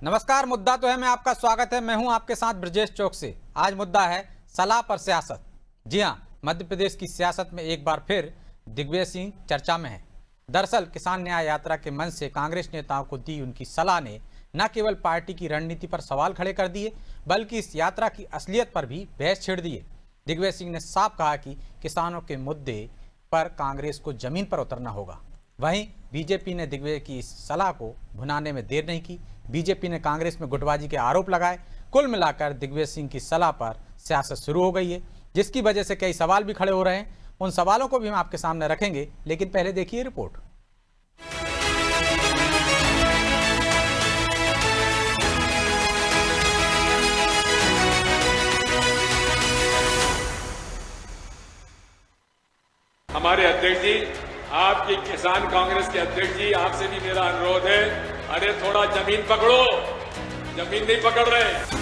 नमस्कार। मुद्दा तो है मैं आपका स्वागत है। मैं हूं आपके साथ ब्रजेश चौक से। आज मुद्दा है सलाह पर सियासत। जी हां, मध्य प्रदेश की सियासत में एक बार फिर दिग्विजय सिंह चर्चा में है। दरअसल किसान न्याय यात्रा के मंच से कांग्रेस नेताओं को दी उनकी सलाह ने न केवल पार्टी की रणनीति पर सवाल खड़े कर दिए बल्कि इस यात्रा की असलियत पर भी बहस छेड़ दी है। दिग्विजय सिंह ने साफ कहा कि किसानों के मुद्दे पर कांग्रेस को जमीन पर उतरना होगा। वहीं बीजेपी ने दिग्विजय की इस सलाह को भुनाने में देर नहीं की। बीजेपी ने कांग्रेस में गुटबाजी के आरोप लगाए। कुल मिलाकर दिग्विजय सिंह की सलाह पर सियासत शुरू हो गई है, जिसकी वजह से कई सवाल भी खड़े हो रहे हैं। उन सवालों को भी हम आपके सामने रखेंगे, लेकिन पहले देखिए रिपोर्ट। हमारे अध्यक्ष जी, आपकी किसान कांग्रेस के अध्यक्ष जी, आपसे भी मेरा अनुरोध है, अरे थोड़ा जमीन पकड़ो, जमीन नहीं पकड़ रहे।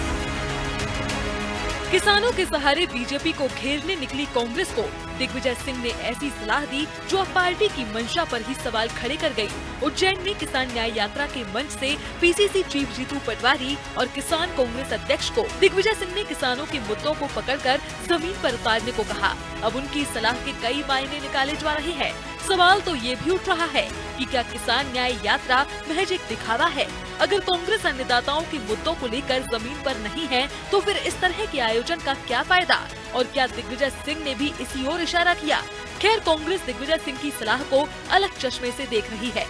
किसानों के सहारे बीजेपी को घेरने निकली कांग्रेस को दिग्विजय सिंह ने ऐसी सलाह दी जो अब पार्टी की मंशा पर ही सवाल खड़े कर गई। उज्जैन में किसान न्याय यात्रा के मंच से पीसीसी चीफ जीतू पटवारी और किसान कांग्रेस अध्यक्ष को दिग्विजय सिंह ने किसानों के मुद्दों को पकड़कर जमीन पर उतारने को कहा। अब उनकी सलाह के कई मायने निकाले जा रहे हैं। सवाल तो ये भी उठ रहा है कि क्या किसान न्याय यात्रा महज एक दिखावा है? अगर कांग्रेस अन्नदाताओं के मुद्दों को लेकर जमीन पर नहीं है तो फिर इस तरह के आयोजन का क्या फायदा? और क्या दिग्विजय सिंह ने भी इसी ओर इशारा किया? खैर, कांग्रेस दिग्विजय सिंह की सलाह को अलग चश्मे से देख रही है।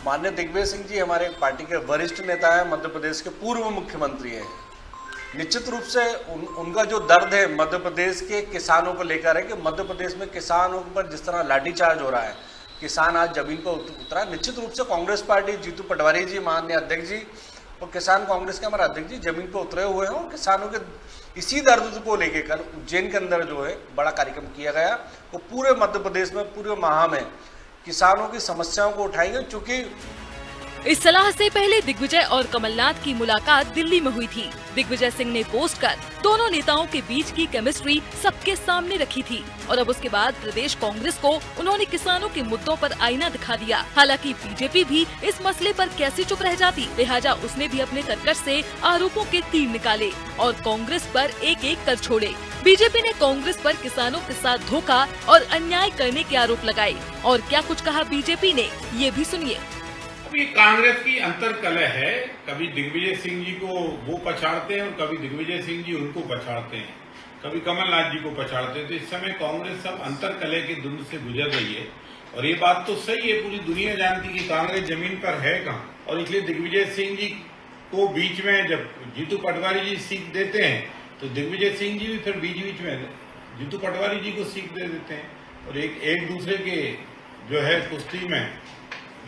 माननीय दिग्विजय सिंह जी हमारे पार्टी के वरिष्ठ नेता है, मध्य प्रदेश के पूर्व मुख्यमंत्री हैं। निश्चित रूप से उनका जो दर्द है मध्य प्रदेश के किसानों को लेकर है कि मध्य प्रदेश में किसानों पर जिस तरह लाठीचार्ज हो रहा है, किसान आज जमीन पर उतरा। निश्चित रूप से कांग्रेस पार्टी, जीतू पटवारी जी माननीय अध्यक्ष जी और किसान कांग्रेस के हमारे अध्यक्ष जी जमीन पर उतरे हुए हैं और किसानों के इसी दर्द को लेकर कल उज्जैन के अंदर जो है बड़ा कार्यक्रम किया गया। वो पूरे मध्य प्रदेश में, पूरे महा में किसानों की समस्याओं को उठाएंगे। चूँकि इस सलाह से पहले दिग्विजय और कमलनाथ की मुलाकात दिल्ली में हुई थी। दिग्विजय सिंह ने पोस्ट कर दोनों नेताओं के बीच की केमिस्ट्री सबके सामने रखी थी और अब उसके बाद प्रदेश कांग्रेस को उन्होंने किसानों के मुद्दों पर आईना दिखा दिया। हालांकि बीजेपी भी इस मसले पर कैसे चुप रह जाती, लिहाजा उसने भी अपने कर्कश से आरोपों के तीर निकाले और कांग्रेस पर एक एक कर छोड़े। बीजेपी ने कांग्रेस पर किसानों के साथ धोखा और अन्याय करने के आरोप लगाए। और क्या कुछ कहा बीजेपी ने, ये भी सुनिए। अभी कांग्रेस की अंतर्कलह है, कभी दिग्विजय सिंह जी को वो पछाड़ते हैं और कभी दिग्विजय सिंह जी उनको पछाड़ते हैं, कभी कमलनाथ जी को पछाड़ते हैं। तो इस समय कांग्रेस सब अंतर्कलह के द्वंद से गुजर रही है और ये बात तो सही है, पूरी दुनिया जानती कि कांग्रेस जमीन पर है कहाँ। और इसलिए दिग्विजय सिंह जी को बीच में जब जीतू पटवारी जी सीख देते हैं तो दिग्विजय सिंह जी भी फिर बीच में जीतू पटवारी जी को सीख दे देते हैं और एक दूसरे के जो है कुश्ती में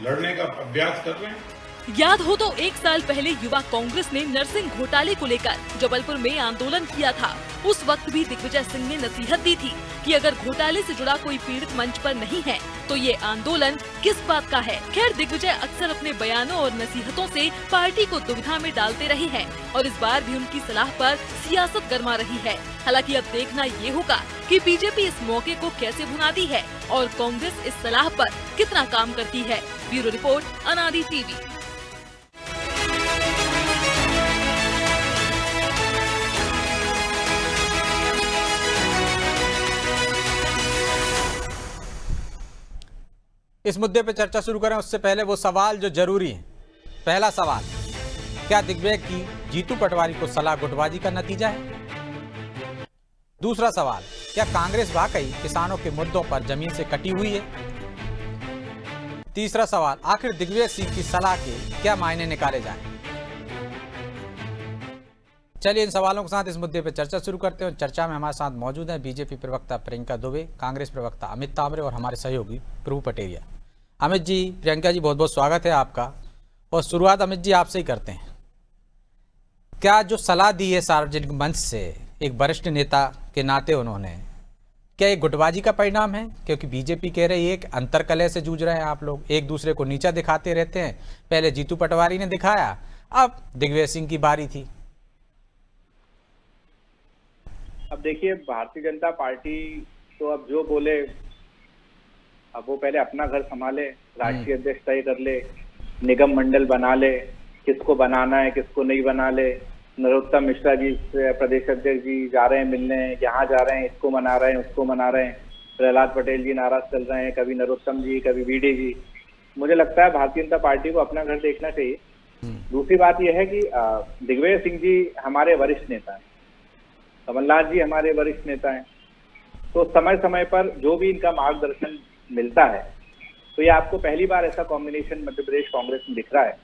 लड़ने का अभ्यास कर रहे हैं। याद हो तो एक साल पहले युवा कांग्रेस ने नरसिंह घोटाले को लेकर जबलपुर में आंदोलन किया था। उस वक्त भी दिग्विजय सिंह ने नसीहत दी थी कि अगर घोटाले से जुड़ा कोई पीड़ित मंच पर नहीं है तो ये आंदोलन किस बात का है। खैर, दिग्विजय अक्सर अपने बयानों और नसीहतों से पार्टी को दुविधा में डालते रहे हैं और इस बार भी उनकी सलाह पर सियासत गरमा रही है। हालांकि अब देखना ये होगा कि बीजेपी इस मौके को कैसे भुनाती है और कांग्रेस इस सलाह पर कितना काम करती है। ब्यूरो रिपोर्ट, अनादि टीवी। इस मुद्दे पर चर्चा शुरू करें उससे पहले वो सवाल जो जरूरी है। पहला सवाल, क्या दिग्विजय की जीतू पटवारी को सलाह गुटबाजी का नतीजा है? दूसरा सवाल, क्या कांग्रेस वाकई किसानों के मुद्दों पर जमीन से कटी हुई है? तीसरा सवाल, आखिर दिग्विजय सिंह की सलाह के क्या मायने निकाले जाएं? चलिए इन सवालों के साथ इस मुद्दे पर चर्चा शुरू करते हैं। चर्चा में हमारे साथ मौजूद हैं बीजेपी प्रवक्ता प्रियंका दुबे, कांग्रेस प्रवक्ता अमित तामरे और हमारे सहयोगी प्रभु पटेरिया। अमित जी, प्रियंका जी, बहुत बहुत स्वागत है आपका। और शुरुआत अमित जी आपसे ही करते हैं। क्या जो सलाह दी है सार्वजनिक मंच से एक वरिष्ठ नेता के नाते उन्होंने, क्या ये गुटबाजी का परिणाम है? क्योंकि बीजेपी कह रही है कि अंतर्कलह से जूझ रहे हैं आप लोग, एक दूसरे को नीचा दिखाते रहते हैं। पहले जीतू पटवारी ने दिखाया, अब दिग्विजय सिंह की बारी थी। अब देखिए, भारतीय जनता पार्टी तो अब जो बोले, अब वो पहले अपना घर संभाले, राष्ट्रीय अध्यक्ष तय कर ले, निगम मंडल बना ले, किसको बनाना है किसको नहीं बना ले। नरोत्तम मिश्रा जी प्रदेश अध्यक्ष जी जा रहे हैं मिलने, यहाँ जा रहे हैं, इसको मना रहे हैं उसको मना रहे हैं। प्रहलाद पटेल जी नाराज चल रहे हैं, कभी नरोत्तम जी कभी वीडी जी। मुझे लगता है भारतीय जनता पार्टी को अपना घर देखना चाहिए। दूसरी बात यह है कि दिग्विजय सिंह जी हमारे वरिष्ठ नेता हैं, कमलनाथ जी हमारे वरिष्ठ नेता हैं, तो समय समय पर जो भी इनका मार्गदर्शन मिलता है, तो ये आपको पहली बार ऐसा कॉम्बिनेशन मध्य प्रदेश कांग्रेस में दिख रहा है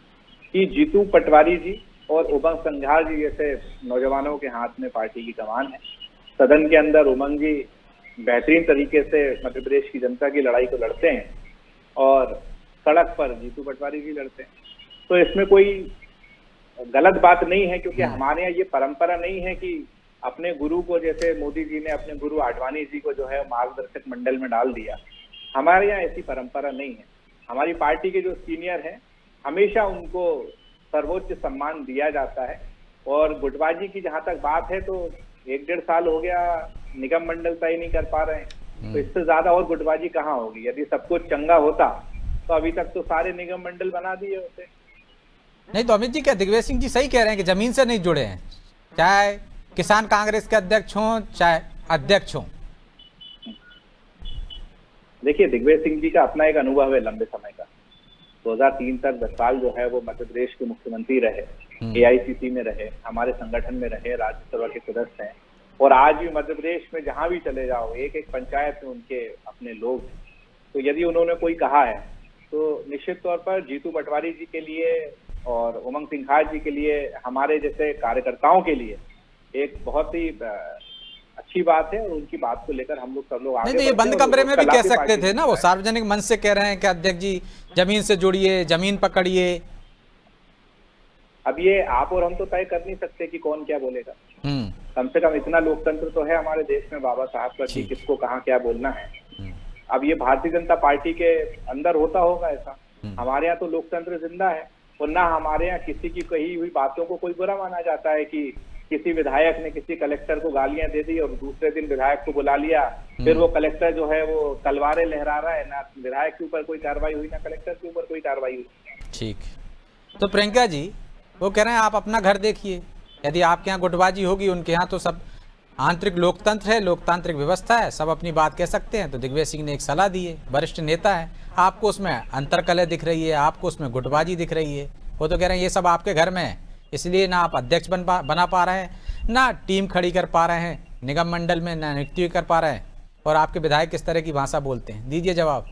कि जीतू पटवारी जी और उमंग संघार जी जैसे नौजवानों के हाथ में पार्टी की कमान है। सदन के अंदर उमंग जी बेहतरीन तरीके से मध्य प्रदेश की जनता की लड़ाई को लड़ते हैं और सड़क पर जीतू पटवारी जी लड़ते हैं। तो इसमें कोई गलत बात नहीं है, क्योंकि हमारे यहाँ ये परंपरा नहीं है कि अपने गुरु को, जैसे मोदी जी ने अपने गुरु आडवाणी जी को जो है मार्गदर्शक मंडल में डाल दिया। हमारे यहाँ ऐसी परंपरा नहीं है। हमारी पार्टी के जो सीनियर हैं हमेशा उनको सर्वोच्च सम्मान दिया जाता है। और गुटबाजी की जहां तक बात है, तो 1-1.5 साल हो गया निगम मंडल तय नहीं कर पा रहे हैं, तो इससे ज्यादा और गुटबाजी कहाँ होगी। यदि सब कुछ चंगा होता तो अभी तक तो सारे निगम मंडल बना दिए होते। नहीं तो अमित जी, क्या दिग्विजय सिंह जी सही कह रहे हैं कि जमीन से नहीं जुड़े हैं, चाहे किसान कांग्रेस के अध्यक्ष हों चाहे अध्यक्ष हों? देखिए, दिग्विजय सिंह जी का अपना एक अनुभव है लंबे समय का। 2003 तक 10 साल जो है वो मध्य प्रदेश के मुख्यमंत्री रहे, AICC में रहे, हमारे संगठन में रहे, राज्यसभा के सदस्य हैं, और आज भी मध्य प्रदेश में जहां भी चले जाओ एक एक पंचायत में उनके अपने लोग हैं। तो यदि उन्होंने कोई कहा है तो निश्चित तौर पर जीतू पटवारी जी के लिए और उमंग सिंघार जी के लिए, हमारे जैसे कार्यकर्ताओं के लिए एक बहुत ही अच्छी बात है, और उनकी बात को लेकर हम लोग सब लोग आगे नहीं तो ये बंद कमरे में भी कह सकते थे ना, वो सार्वजनिक मंच से कह रहे हैं कि अध्यक्ष जी जमीन से जुड़िए, जमीन पकड़िए। अब ये आप और हम तो तय कर नहीं सकते कि कौन क्या बोलेगा। कम से कम इतना लोकतंत्र तो है हमारे देश में बाबा साहब का कि किसको कहाँ क्या बोलना है। अब ये भारतीय जनता पार्टी के अंदर होता होगा ऐसा, हमारे यहाँ तो लोकतंत्र जिंदा है, और ना हमारे यहाँ किसी की कही हुई बातों को कोई बुरा माना जाता है कि किसी विधायक ने किसी कलेक्टर को गालियां दे दी और दूसरे दिन विधायक को बुला लिया, फिर वो कलेक्टर जो है वो तलवारें लहरा रहा है, ना विधायक के ऊपर कोई कार्रवाई हुई ना कलेक्टर के ऊपर कोई कार्रवाई हुई। ठीक, तो प्रियंका जी वो कह रहे हैं आप अपना घर देखिए, यदि आपके यहाँ गुटबाजी होगी, उनके यहाँ तो सब आंतरिक लोकतंत्र है, लोकतांत्रिक व्यवस्था है, सब अपनी बात कह सकते हैं। तो दिग्विजय सिंह ने एक सलाह दी है, वरिष्ठ नेता है, आपको उसमें अंतरकलह दिख रही है, आपको उसमें गुटबाजी दिख रही है। वो तो कह रहे हैं ये सब आपके घर में है, इसलिए ना आप अध्यक्ष बना पा रहे हैं, ना टीम खड़ी कर पा रहे हैं निगम मंडल में, ना नियुक्ति कर पा रहे हैं, और आपके विधायक किस तरह की भाषा बोलते हैं। दीजिए जवाब।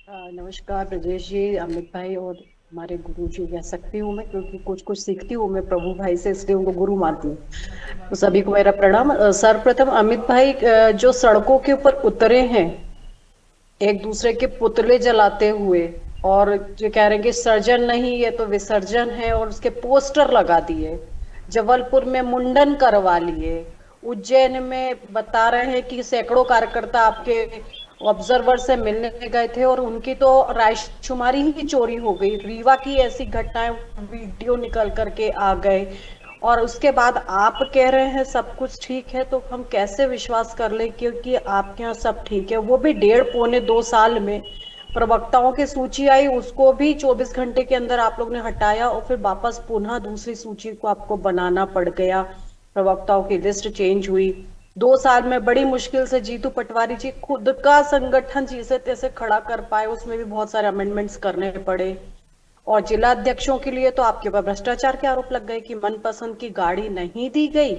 नमस्कार ब्रजेश जी, अमित भाई और हमारे गुरु जी कह सकती हूँ मैं, क्योंकि कुछ कुछ सीखती हूँ मैं प्रभु भाई से, इसलिए उनको गुरु मानती हूँ। तो सभी को मेरा प्रणाम। सर्वप्रथम अमित भाई जो सड़कों के ऊपर उतरे हैं एक दूसरे के पुतले जलाते हुए, और जो कह रहे हैं कि सर्जन नहीं ये तो विसर्जन है, और उसके पोस्टर लगा दिए, जबलपुर में मुंडन करवा लिए, उज्जैन में बता रहे हैं कि सैकड़ों कार्यकर्ता आपके ऑब्जर्वर से मिलने गए थे और उनकी तो रायशुमारी ही चोरी हो गई। रीवा की ऐसी घटनाएं वीडियो निकल करके आ गए, और उसके बाद आप कह रहे हैं सब कुछ ठीक है, तो हम कैसे विश्वास कर ले क्योंकि आपके यहाँ सब ठीक है। वो भी 1.5-2 साल में प्रवक्ताओं की सूची आई, उसको भी 24 घंटे के अंदर आप लोग ने हटाया, और फिर वापस पुनः दूसरी सूची को आपको बनाना पड़ गया, प्रवक्ताओं की लिस्ट चेंज हुई। 2 साल में बड़ी मुश्किल से जीतू पटवारी जी खुद का संगठन जिसे तैसे खड़ा कर पाए, उसमें भी बहुत सारे अमेंडमेंट्स करने पड़े। और जिला अध्यक्षों के लिए तो आपके ऊपर भ्रष्टाचार के आरोप लग गए कि मनपसंद की गाड़ी नहीं दी गई,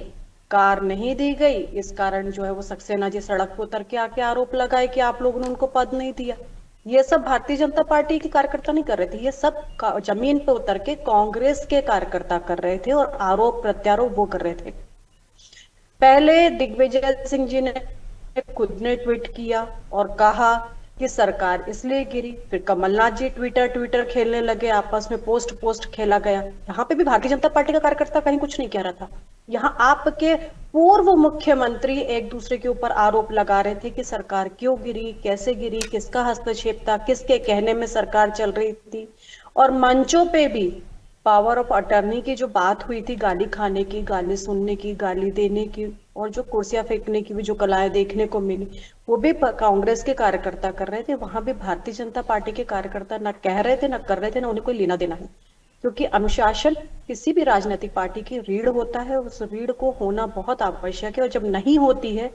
कार नहीं दी गई, इस कारण जो है वो सक्सेना जी सड़क पर उतर के आके आरोप लगाए कि आप लोगों ने उनको पद नहीं दिया। ये सब भारतीय जनता पार्टी के कार्यकर्ता नहीं कर रहे थे, ये सब जमीन पे उतर के कांग्रेस के कार्यकर्ता कर रहे थे, और आरोप प्रत्यारोप वो कर रहे थे। पहले दिग्विजय सिंह जी ने खुद ने ट्वीट किया और कहा कि सरकार इसलिए गिरी, फिर कमलनाथ जी ट्विटर खेलने लगे, आपस में पोस्ट खेला गया। यहाँ पे भी भारतीय जनता पार्टी का कार्यकर्ता कहीं कुछ नहीं कह रहा था, यहाँ आपके पूर्व मुख्यमंत्री एक दूसरे के ऊपर आरोप लगा रहे थे कि सरकार क्यों गिरी, कैसे गिरी, किसका हस्तक्षेप था, किसके कहने में सरकार चल रही थी। और मंचों पे भी पावर ऑफ अटर्नी की जो बात हुई थी, गाली खाने की, गाली सुनने की, गाली देने की, और जो कुर्सियां फेंकने की भी जो कलाएं देखने को मिली, वो भी कांग्रेस के कार्यकर्ता कर रहे थे। वहां भी भारतीय जनता पार्टी के कार्यकर्ता ना कह रहे थे, ना कर रहे थे, ना उन्हें कोई लेना देना है। क्योंकि अनुशासन किसी भी राजनीतिक पार्टी की रीढ़ होता है, उस रीढ़ को होना बहुत आवश्यक है। और जब नहीं होती है,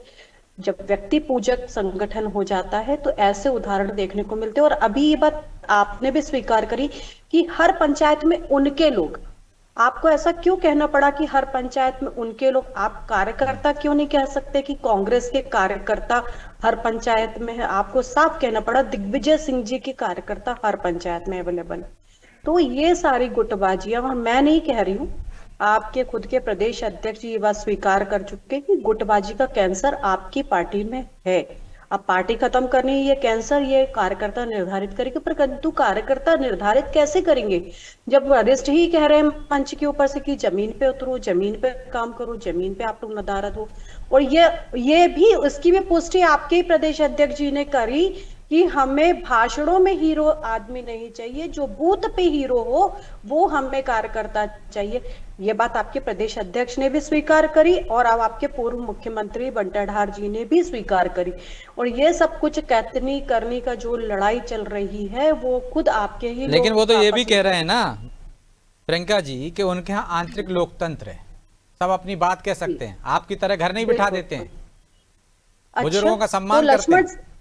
जब व्यक्ति पूजक संगठन हो जाता है, तो ऐसे उदाहरण देखने को मिलते हैं। और अभी ये बात आपने भी स्वीकार करी कि हर पंचायत में उनके लोग, आपको ऐसा क्यों कहना पड़ा कि हर पंचायत में उनके लोग? आप कार्यकर्ता क्यों नहीं कह सकते कि कांग्रेस के कार्यकर्ता हर पंचायत में है? आपको साफ कहना पड़ा दिग्विजय सिंह जी के कार्यकर्ता हर पंचायत में अवेलेबल। तो ये सारी गुटबाजियां, मैं नहीं कह रही हूँ, आपके खुद के प्रदेश अध्यक्ष जी ये बात स्वीकार कर चुके कि गुटबाजी का कैंसर आपकी पार्टी में है। अब पार्टी खत्म करनी है, ये कैंसर ये कार्यकर्ता निर्धारित करेंगे, परंतु कार्यकर्ता निर्धारित कैसे करेंगे जब वरिष्ठ ही कह रहे हैं मंच के ऊपर से कि जमीन पे उतरो, जमीन पे काम करो, जमीन पे आप लोग नदारद हो। और ये भी, उसकी भी पुष्टि आपके ही प्रदेश अध्यक्ष जी ने करी कि हमें भाषणों में हीरो आदमी नहीं चाहिए, जो बूथ पे हीरो हो वो हमें कार्यकर्ता चाहिए। ये बात आपके प्रदेश अध्यक्ष ने भी स्वीकार करी और अब आपके पूर्व मुख्यमंत्री बंटाढार जी ने भी स्वीकार करी। और ये सब कुछ कैतनी करने का जो लड़ाई चल रही है वो खुद आपके ही, लेकिन वो तो ये भी कह रहे हैं ना प्रियंका जी कि उनके यहाँ आंतरिक लोकतंत्र है, सब अपनी बात कह सकते हैं, आपकी तरह घर नहीं बिठा देते हैं, बुजुर्गों का सम्मान करते हैं।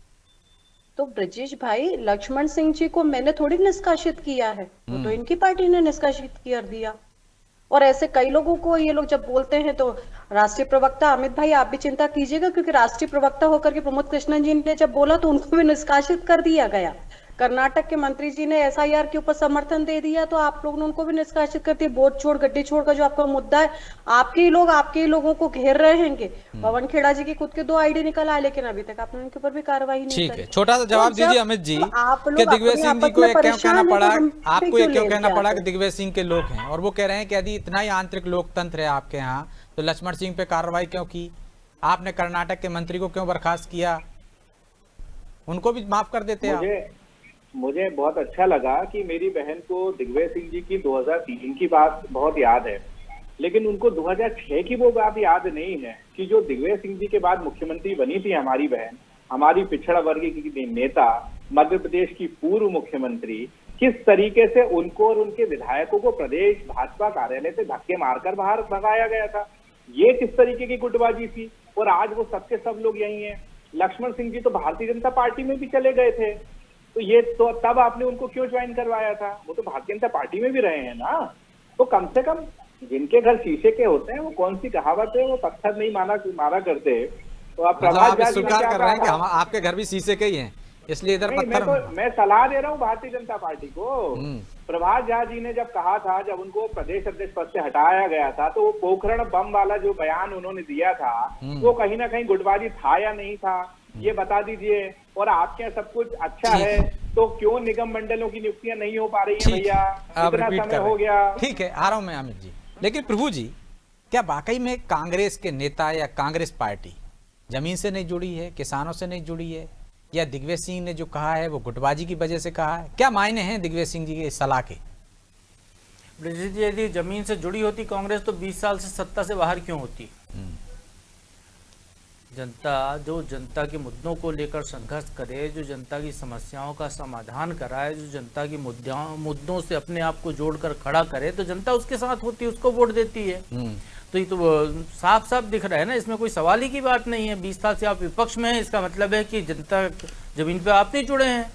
तो ब्रजेश भाई, लक्ष्मण सिंह जी को मैंने थोड़ी निष्कासित किया है, वो तो इनकी पार्टी ने निष्कासित कर दिया। और ऐसे कई लोगों को ये लोग जब बोलते हैं तो राष्ट्रीय प्रवक्ता अमित भाई आप भी चिंता कीजिएगा, क्योंकि राष्ट्रीय प्रवक्ता होकर के प्रमोद कृष्णन जी ने जब बोला तो उनको भी निष्कासित कर दिया गया। कर्नाटक के मंत्री जी ने एसआईआर के ऊपर समर्थन दे दिया तो आप लोगों ने उनको भी निष्कासित कर दिया। वोट छोड़ गड्डी छोड़ का जो आपका मुद्दा है, आपके ही लोग आपके ही लोगों को घेर रहे हैं। पवन खेड़ा जी की खुद के 2 आईडी निकल आए, लेकिन अभी तक आपने उनके ऊपर भी कार्रवाई नहीं ठीक करी। है, छोटा सा जवाब दीजिए अमित जी कि दिग्विजय सिंह जी को क्यों कहना पड़ा, आपको ये क्यों कहना पड़ा कि दिग्विजय सिंह के लोग हैं, और वो कह रहे हैं कि यदि इतना ही आंतरिक लोकतंत्र है आपके यहाँ तो लक्ष्मण सिंह पे कार्रवाई क्यों की? आपने कर्नाटक के मंत्री को क्यों बर्खास्त किया? उनको भी माफ कर देते आप। मुझे बहुत अच्छा लगा कि मेरी बहन को दिग्विजय सिंह जी की 2003 की बात बहुत याद है, लेकिन उनको 2006 की वो बात याद नहीं है कि जो दिग्विजय सिंह जी के बाद मुख्यमंत्री बनी थी हमारी बहन, हमारी पिछड़ा वर्ग की नेता, मध्य प्रदेश की पूर्व मुख्यमंत्री, किस तरीके से उनको और उनके विधायकों को प्रदेश भाजपा कार्यालय से धक्के मारकर बाहर भगाया गया था। ये किस तरीके की गुटबाजी थी। और आज वो सबके सब लोग यही हैं। लक्ष्मण सिंह जी तो भारतीय जनता पार्टी में भी चले गए थे, तो ये तो तब आपने उनको क्यों ज्वाइन करवाया था? वो तो भारतीय जनता पार्टी में भी रहे हैं ना। तो कम से कम जिनके घर शीशे के होते हैं, वो कौन सी कहावत है, वो पत्थर नहीं मारा करते। तो आप प्रभात स्वीकार कर रहे हैं कि हम आपके घर भी शीशे के ही हैं, इसलिए इधर पत्थर। मैं सलाह दे रहा हूँ भारतीय जनता पार्टी को। प्रभात झा जी ने जब कहा था, जब उनको प्रदेश अध्यक्ष पद से हटाया गया था, तो वो पोखरण बम वाला जो बयान उन्होंने दिया था, वो कहीं ना कहीं गुटबाजी था या नहीं था, ये बता दीजिए। और आपके यहाँ सब कुछ अच्छा है तो क्यों निगम मंडलों की नियुक्तियां नहीं हो पा रही है भैया? इतना समय हो गया। ठीक है, आ रहा हूं मैं अमित जी। लेकिन प्रभु जी, क्या वाकई में कांग्रेस के नेता या कांग्रेस पार्टी जमीन से नहीं जुड़ी है, किसानों से नहीं जुड़ी है, या दिग्विजय सिंह ने जो कहा है वो गुटबाजी की वजह से कहा है? क्या मायने हैं दिग्विजय सिंह जी के इस सलाह के? ब्रजेश जी, यदि जमीन से जुड़ी होती कांग्रेस तो 20 साल से सत्ता से बाहर क्यों होती? जनता के मुद्दों को लेकर संघर्ष करे, जो जनता की समस्याओं का समाधान कराए, जो जनता की मुद्दों से अपने आप को जोड़कर खड़ा करे, तो जनता उसके साथ होती है, उसको वोट देती है। तो ये तो साफ साफ दिख रहा है ना, इसमें कोई सवाल ही की बात नहीं है। 20 साल से आप विपक्ष में हैं, इसका मतलब है कि जनता जमीन पे आप नहीं जुड़े हैं।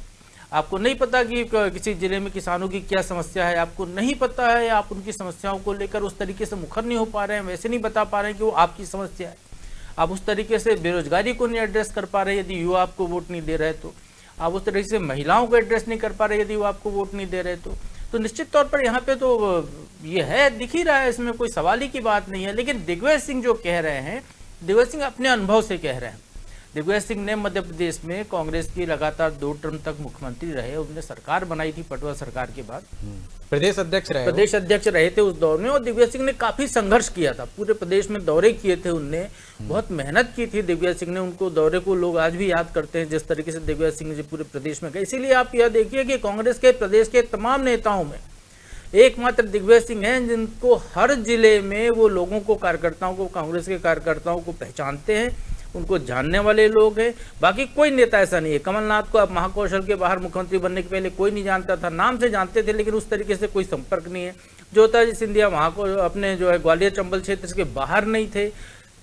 आपको नहीं पता कि किसी जिले में किसानों की क्या समस्या है, आपको नहीं पता है, आप उनकी समस्याओं को लेकर उस तरीके से मुखर नहीं हो पा रहे हैं, वैसे नहीं बता पा रहे हैं कि वो आपकी समस्या है। आप उस तरीके से बेरोजगारी को नहीं एड्रेस कर पा रहे यदि युवा आपको वोट नहीं दे रहे, तो आप उस तरीके से महिलाओं को एड्रेस नहीं कर पा रहे यदि वो आपको वोट नहीं दे रहे, तो निश्चित तौर पर यहाँ पे तो ये है, दिख ही रहा है, इसमें कोई सवाल ही की बात नहीं है। लेकिन दिग्विजय सिंह जो कह रहे हैं, दिग्विजय सिंह अपने अनुभव से कह रहे हैं। दिग्विजय सिंह ने मध्य प्रदेश में कांग्रेस की लगातार 2 टर्म तक मुख्यमंत्री रहे, उन्होंने सरकार बनाई थी पटवा सरकार के बाद, प्रदेश अध्यक्ष रहे थे उस दौर में। और दिग्विजय सिंह ने काफी संघर्ष किया था, पूरे प्रदेश में दौरे किए थे, उनने बहुत मेहनत की थी दिग्विजय सिंह ने। उनको दौरे को लोग आज भी याद करते हैं, जिस तरीके से दिग्विजय सिंह जी पूरे प्रदेश में गए। इसीलिए आप यह देखिए कि कांग्रेस के प्रदेश के तमाम नेताओं में एकमात्र दिग्विजय सिंह हैं जिनको हर जिले में वो लोगों को, कार्यकर्ताओं को, कांग्रेस के कार्यकर्ताओं को पहचानते हैं उनको जानने वाले लोग हैं। बाकी कोई नेता ऐसा नहीं है। कमलनाथ को अब महाकौशल के बाहर मुख्यमंत्री बनने के पहले कोई नहीं जानता था, नाम से जानते थे लेकिन उस तरीके से कोई संपर्क नहीं है। ज्योतिरादित्य सिंधिया वहाँ को अपने जो है ग्वालियर चंबल क्षेत्र के बाहर नहीं थे।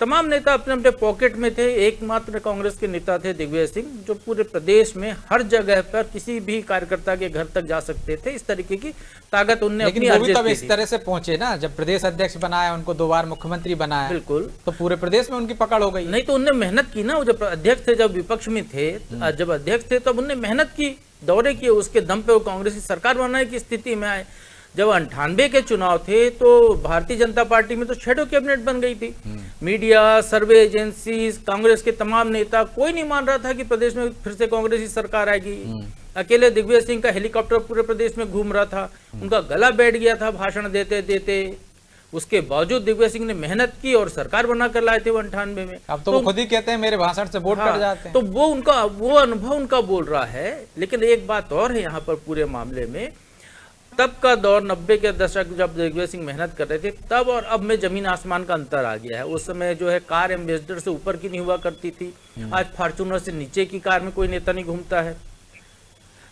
तमाम नेता अपने अपने पॉकेट में थे। एकमात्र कांग्रेस के नेता थे दिग्विजय सिंह, जो पूरे प्रदेश में हर जगह पर किसी भी कार्यकर्ता के घर तक जा सकते थे। इस तरीके की ताकत उनने अपनी अर्जित की थी। इस तरह से पहुंचे ना, जब प्रदेश अध्यक्ष बनाया, उनको 2 बार मुख्यमंत्री बनाया, बिल्कुल, तो पूरे प्रदेश में उनकी पकड़ हो गई। नहीं तो उनने मेहनत की ना, वो जब अध्यक्ष थे, जब विपक्ष में थे, जब अध्यक्ष थे तब उनने मेहनत की, दौरे किए, उसके दम पे वो कांग्रेस की सरकार बनाने की स्थिति में आए। जब 98 के चुनाव थे तो भारतीय जनता पार्टी में तो शैडो कैबिनेट बन गई थी। मीडिया, सर्वे एजेंसी, कांग्रेस के तमाम नेता, कोई नहीं मान रहा था कि प्रदेश में फिर से कांग्रेस की सरकार आएगी। अकेले दिग्विजय सिंह का हेलीकॉप्टर पूरे प्रदेश में घूम रहा था, उनका गला बैठ गया था भाषण देते देते। उसके बावजूद दिग्विजय सिंह ने मेहनत की और सरकार बना कर लाए थे 98 में। अब तो वो खुद ही कहते हैं मेरे भाषण से वोट कट जाते हैं। तो वो अनुभव उनका बोल रहा है। लेकिन एक बात और है यहाँ पर पूरे मामले में, तब का दौर 90 के दशक जब दिग्विजय सिंह मेहनत कर रहे थे, तब और अब में जमीन आसमान का अंतर आ गया है। उस समय जो है कार एम्बेसडर से ऊपर की नहीं हुआ करती थी, आज फॉर्च्यूनर से नीचे की कार में कोई नेता नहीं घूमता है।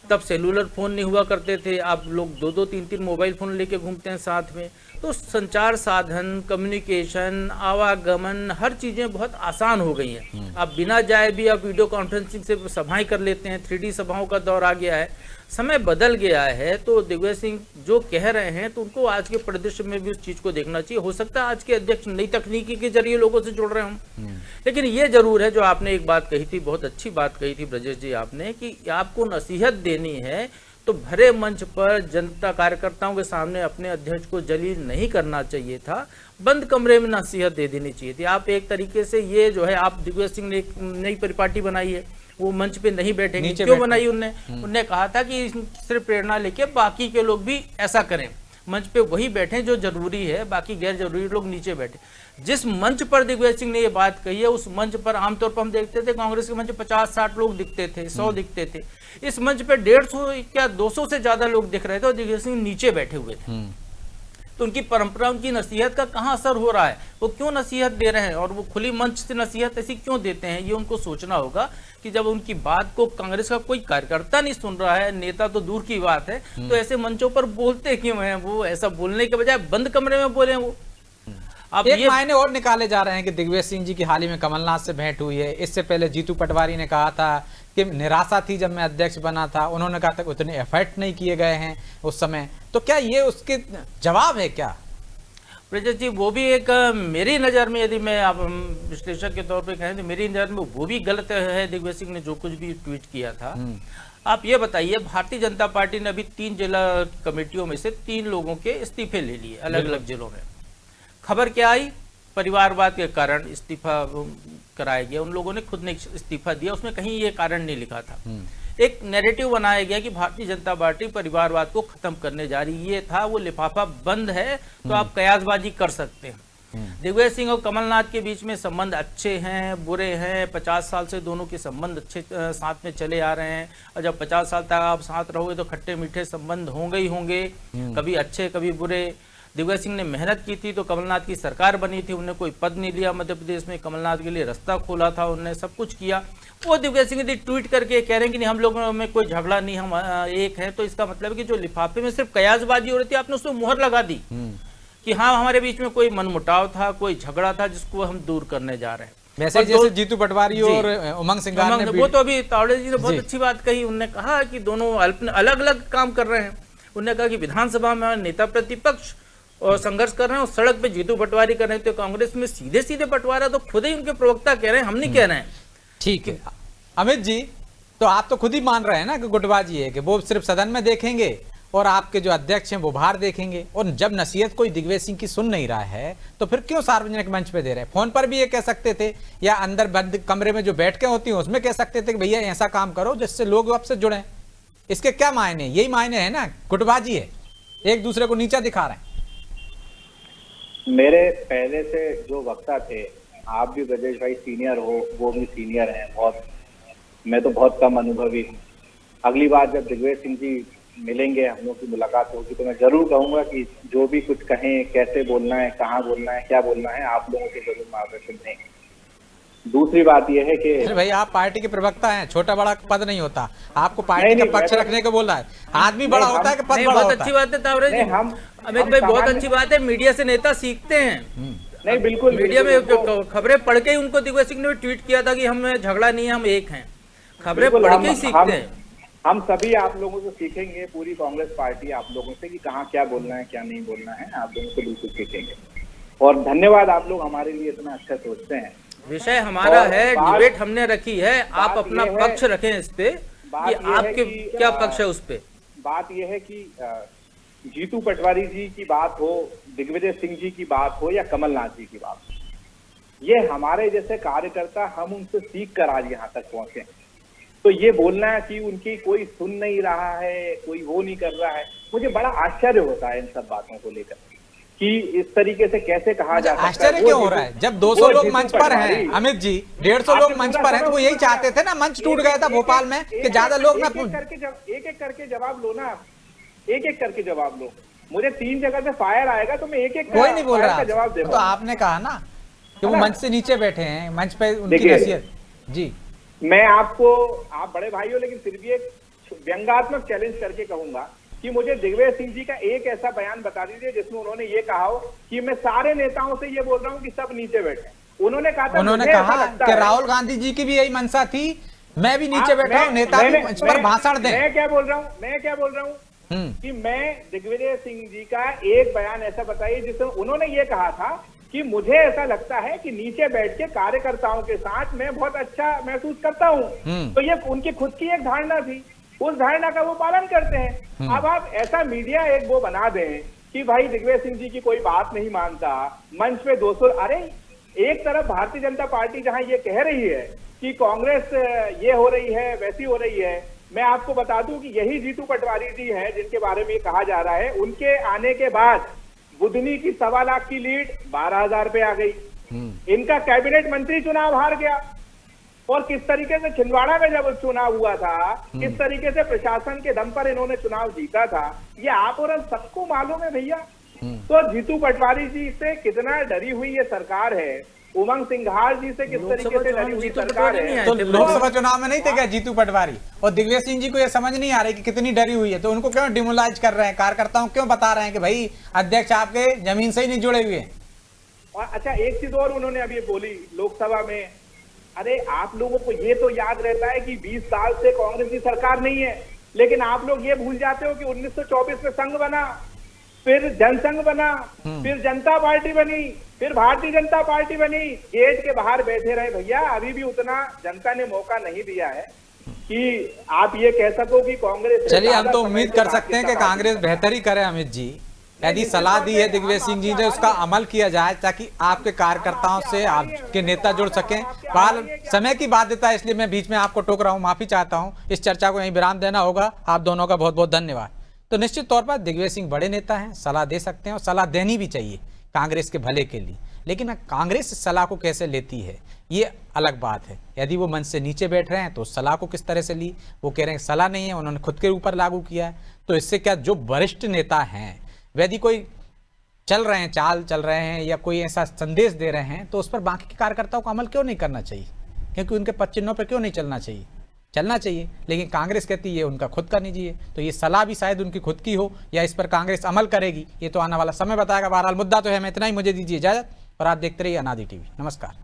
तब सेलुलर फोन नहीं हुआ करते थे, आप लोग 2-2, 3-3 मोबाइल फोन लेके घूमते हैं साथ में। तो संचार साधन, कम्युनिकेशन, आवागमन, हर चीज़ें बहुत आसान हो गई हैं। आप बिना जाए भी आप वीडियो कॉन्फ्रेंसिंग से सभाएं कर लेते हैं। 3D सभाओं का दौर आ गया है, समय बदल गया है। तो दिग्विजय सिंह जो कह रहे हैं तो उनको आज के परिदृश्य में भी उस चीज़ को देखना चाहिए। हो सकता है आज के अध्यक्ष नई तकनीकी के जरिए लोगों से जुड़ रहे हों, लेकिन ये जरूर है जो आपने एक बात कही थी, बहुत अच्छी बात कही थी ब्रजेश जी आपने, कि आपको नसीहत देनी है तो भरे मंच पर जनता कार्यकर्ताओं के सामने अपने अध्यक्ष को जलील नहीं करना चाहिए था, बंद कमरे में नसीहत दे देनी चाहिए थी। आप एक तरीके से ये जो है, आप दिग्विजय सिंह ने एक नई परिपाटी बनाई है, वो मंच पे नहीं बैठेंगे। क्यों बनाई उनने कहा था कि सिर्फ प्रेरणा लेके बाकी के लोग भी ऐसा करें, मंच पे वही बैठे जो जरूरी है, बाकी गैर जरूरी लोग नीचे बैठे। जिस मंच पर दिग्विजय सिंह ने ये बात कही है, उस मंच पर आमतौर पर हम देखते थे कांग्रेस के मंच 50-60 लोग दिखते थे, 100 दिखते थे। इस मंच पे 150 क्या 200 से ज्यादा लोग दिख रहे थे और दिग्विजय सिंह नीचे बैठे हुए थे। तो उनकी परंपरा, उनकी नसीहत का कहाँ असर हो रहा है, वो क्यों नसीहत दे रहे हैं और वो खुली मंच से नसीहत ऐसी क्यों देते हैं, ये उनको सोचना होगा कि जब उनकी बात को कांग्रेस का कोई कार्यकर्ता नहीं सुन रहा है, नेता तो दूर की बात है, तो ऐसे मंचों पर बोलते क्यों हैं वो? ऐसा बोलने के बजाय बंद कमरे में बोले वो। अब एक मायने और निकाले जा रहे हैं कि दिग्विजय सिंह जी की हाल ही में कमलनाथ से भेंट हुई है। इससे पहले जीतू पटवारी ने कहा था कि निराशा थी जब मैं अध्यक्ष बना था, उन्होंने कहा था उतने एफर्ट नहीं किए गए हैं उस समय। तो क्या ये उसके जवाब है क्या ब्रजेश जी? वो भी एक मेरी नज़र में, यदि मैं आप विश्लेषक के तौर पे कहें तो मेरी नज़र में वो भी गलत है दिग्विजय सिंह ने जो कुछ भी ट्वीट किया था। आप ये बताइए, भारतीय जनता पार्टी ने अभी 3 जिला कमेटियों में से 3 लोगों के इस्तीफे ले लिए अलग अलग जिलों में। खबर क्या आई? परिवारवाद के कारण इस्तीफा कराया गया। उन लोगों ने खुद ने इस्तीफा दिया, उसमें कहीं ये कारण नहीं लिखा था। एक नैरेटिव बनाया गया कि भारतीय जनता पार्टी परिवारवाद को खत्म करने जा रही, ये था। वो लिफाफा बंद है तो आप कयासबाजी कर सकते हैं। दिग्विजय सिंह और कमलनाथ के बीच में संबंध अच्छे हैं, बुरे हैं, 50 साल से दोनों के संबंध अच्छे साथ में चले आ रहे हैं। और जब 50 साल तक आप साथ रहोगे तो खट्टे मीठे संबंध होंगे ही होंगे, कभी अच्छे कभी बुरे। दिग्विजय सिंह ने मेहनत की थी तो कमलनाथ की सरकार बनी थी, उन्होंने कोई पद नहीं लिया मध्य प्रदेश में, कमलनाथ के लिए रास्ता खोला था, उन्होंने सब कुछ किया। वो दिग्विजय सिंह ने ट्वीट करके कह रहे हैं कि नहीं हम लोगों में कोई झगड़ा नहीं, हम एक है। तो इसका मतलब है कि जो लिफाफे में सिर्फ कयासबाजी हो रही थी, आपने उसमें मुहर लगा दी कि हाँ हमारे बीच में कोई मनमुटाव था, कोई झगड़ा था जिसको हम दूर करने जा रहे हैं। वैसे जैसे जीतू पटवारी और उमंग सिंघार ने वो तो अभी तावड़े जी ने बहुत अच्छी बात कही। उन्होंने कहा कि दोनों अलग अलग काम कर रहे हैं। उन्होंने कहा कि विधानसभा में नेता प्रतिपक्ष और संघर्ष कर रहे हैं और सड़क पे जीतू पटवारी कर रहे हैं। तो कांग्रेस में सीधे सीधे बंटवारा तो खुद ही उनके प्रवक्ता कह रहे हैं, हम नहीं कह रहे हैं। ठीक है अमित जी, तो आप तो खुद ही मान रहे हैं ना कि गुटबाजी है, कि वो सिर्फ सदन में देखेंगे और आपके जो अध्यक्ष हैं वो बाहर देखेंगे। और जब नसीहत कोई दिग्विजय सिंह की सुन नहीं रहा है तो फिर क्यों सार्वजनिक मंच पे दे रहे हैं? फोन पर भी ये कह सकते थे, या अंदर बंद कमरे में जो बैठकें होती हैं उसमें कह सकते थे कि भैया ऐसा काम करो जिससे लोग आपसे जुड़े। इसके क्या मायने? यही मायने है ना, गुटबाजी है, एक दूसरे को नीचा दिखा रहे हैं। मेरे पहले से जो वक्ता थे, आप भी ब्रजेश भाई सीनियर हो, वो भी सीनियर हैं बहुत, मैं तो बहुत कम अनुभवी हूँ। अगली बार जब दिग्विजय सिंह जी मिलेंगे, हम लोग की मुलाकात होगी, तो मैं जरूर कहूंगा कि जो भी कुछ कहें, कैसे बोलना है, कहाँ बोलना है, क्या बोलना है, आप लोगों से जरूर मार्गदर्शन दें। दूसरी बात यह है कि अरे भाई आप पार्टी के प्रवक्ता हैं, छोटा बड़ा पद नहीं होता, आपको पार्टी का पक्ष रखने को बोल रहा है। आदमी बड़ा होता है कि पद बड़ा बहुत होता अच्छी है? बात है तावरे जी, अमित भाई बहुत अच्छी बात है, मीडिया से नेता सीखते हैं। नहीं, बिल्कुल मीडिया में खबरें पढ़ के ही उनको दिग्विजय सिंह ने ट्वीट किया था कि हमें झगड़ा नहीं है, हम एक हैं। खबरें पढ़ के ही सीखते हैं। हम सभी आप लोगों से सीखेंगे, पूरी कांग्रेस पार्टी आप लोगों से, कि कहाँ क्या बोलना है क्या नहीं बोलना है, आप लोगों से बिल्कुल सीखेंगे। और धन्यवाद, आप लोग हमारे लिए इतना अच्छा सोचते हैं। विषय हमारा है, डिबेट हमने रखी है, आप अपना पक्ष रखें इस पे कि आपके क्या पक्ष है उस पे। बात यह है कि जीतू पटवारी जी की बात हो, दिग्विजय सिंह जी की बात हो या कमलनाथ जी की बात हो, ये हमारे जैसे कार्यकर्ता, हम उनसे सीख कर आज यहाँ तक पहुंचे। तो ये बोलना कि उनकी कोई सुन नहीं रहा है, कोई वो नहीं कर रहा है, मुझे बड़ा आश्चर्य होता है इन सब बातों को लेकर कि इस तरीके से कैसे कहा जा सकता है। आश्चर्य क्यों हो रहा है? जब 200 लोग मंच पर हैं अमित जी, 150 लोग मंच पर हैं, तो वो यही चाहते थे ना, मंच टूट गया था भोपाल में कि ज्यादा लोग ना। एक एक करके जवाब लो ना, एक एक करके जवाब लो। मुझे 3 जगह से फायर आएगा तो मैं एक एक कोई नहीं बोल रहा, जवाब दे। तो आपने कहा ना कि वो मंच से नीचे बैठे हैं, मंच पे उनकी हैसियत। जी, मैं आपको, आप बड़े भाई हो लेकिन फिर भी एक व्यंग्यात्मक चैलेंज करके कहूंगा कि मुझे दिग्विजय सिंह जी का एक ऐसा बयान बता दीजिए जिसमें उन्होंने ये कहा हो कि मैं सारे नेताओं से ये बोल रहा हूँ कि सब नीचे बैठे। उन्होंने कहा था, उन्होंने कहा कि राहुल गांधी जी की भी यही मंशा थी, मैं भी नीचे बैठा हूँ, नेता भी मंच पर भाषण दें। मैं क्या बोल रहा हूँ कि मैं दिग्विजय सिंह जी का एक बयान ऐसा बताइए जिसमें उन्होंने ये कहा था कि मुझे ऐसा लगता है कि नीचे बैठ के कार्यकर्ताओं के साथ मैं बहुत अच्छा महसूस करता हूँ। तो ये उनकी खुद की एक धारणा थी, उस धारणा का वो पालन करते हैं। अब आप ऐसा मीडिया एक वो बना दें कि भाई दिग्विजय सिंह जी की कोई बात नहीं मानता, मंच पे 200, अरे एक तरफ भारतीय जनता पार्टी जहां ये कह रही है कि कांग्रेस ये हो रही है वैसी हो रही है, मैं आपको बता दूं कि यही जीतू पटवारी जी हैं जिनके बारे में कहा जा रहा है, उनके आने के बाद बुधनी की 1.25 लाख की लीड 12,000 पे आ गई। इनका कैबिनेट मंत्री चुनाव हार गया। और किस तरीके से छिंदवाड़ा में जब चुनाव हुआ था, किस तरीके से प्रशासन के दम पर इन्होंने चुनाव जीता था, ये आप और हम सबको मालूम है भैया। तो जीतू पटवारी जी से कितना डरी हुई ये सरकार है, उमंग सिंघार जी से किस तरीके से डरी हुई सरकार है। तो लोकसभा चुनाव में नहीं थे क्या जीतू पटवारी? और दिग्विजय सिंह जी को ये समझ नहीं आ रही कि कितनी डरी हुई है, तो उनको क्यों डिमोलाइज कर रहे हैं? कार्यकर्ताओं क्यों बता रहे हैं कि भाई अध्यक्ष आपके जमीन से ही नहीं जुड़े हुए हैं? और अच्छा, एक चीज और उन्होंने अभी बोली लोकसभा में, अरे आप लोगों को ये तो याद रहता है कि 20 साल से कांग्रेस की सरकार नहीं है, लेकिन आप लोग ये भूल जाते हो कि 1924 में संघ बना, फिर जनसंघ बना, फिर जनता पार्टी बनी, फिर भारतीय जनता पार्टी बनी। गेट के बाहर बैठे रहे भैया, अभी भी उतना जनता ने मौका नहीं दिया है कि आप ये कह सको कि कांग्रेस। चलिए, हम तो उम्मीद कर सकते हैं कि कांग्रेस बेहतर ही करे अमित जी। यदि सलाह दी है दिग्विजय सिंह जी ने, उसका अमल किया जाए ताकि आपके कार्यकर्ताओं से आपके नेता जुड़ सकें। बाल समय की बाध्यता है, इसलिए मैं बीच में आपको टोक रहा हूं, माफी चाहता हूं। इस चर्चा को यहीं विराम देना होगा। आप दोनों का बहुत बहुत धन्यवाद। तो निश्चित तौर पर दिग्विजय सिंह बड़े नेता हैं, सलाह दे सकते हैं और सलाह देनी भी चाहिए कांग्रेस के भले के लिए, लेकिन कांग्रेस इस सलाह को कैसे लेती है ये अलग बात है। यदि वो मंच से नीचे बैठ रहे हैं तो सलाह को किस तरह से ली, वो कह रहे हैं सलाह नहीं है, उन्होंने खुद के ऊपर लागू किया है। तो इससे क्या, जो वरिष्ठ नेता हैं यदि कोई चल रहे हैं, चाल चल रहे हैं या कोई ऐसा संदेश दे रहे हैं, तो उस पर बाकी के कार्यकर्ताओं को अमल क्यों नहीं करना चाहिए? क्योंकि उनके पद चिन्हों पर क्यों नहीं चलना चाहिए? चलना चाहिए। लेकिन कांग्रेस कहती है उनका खुद का निजी है, तो ये सलाह भी शायद उनकी खुद की हो या इस पर कांग्रेस अमल करेगी, ये तो आने वाला समय बताएगा। बहरहाल मुद्दा तो है। मैं इतना ही, मुझे दीजिए इजाजत और आप देखते रहिए अनादि टीवी। नमस्कार।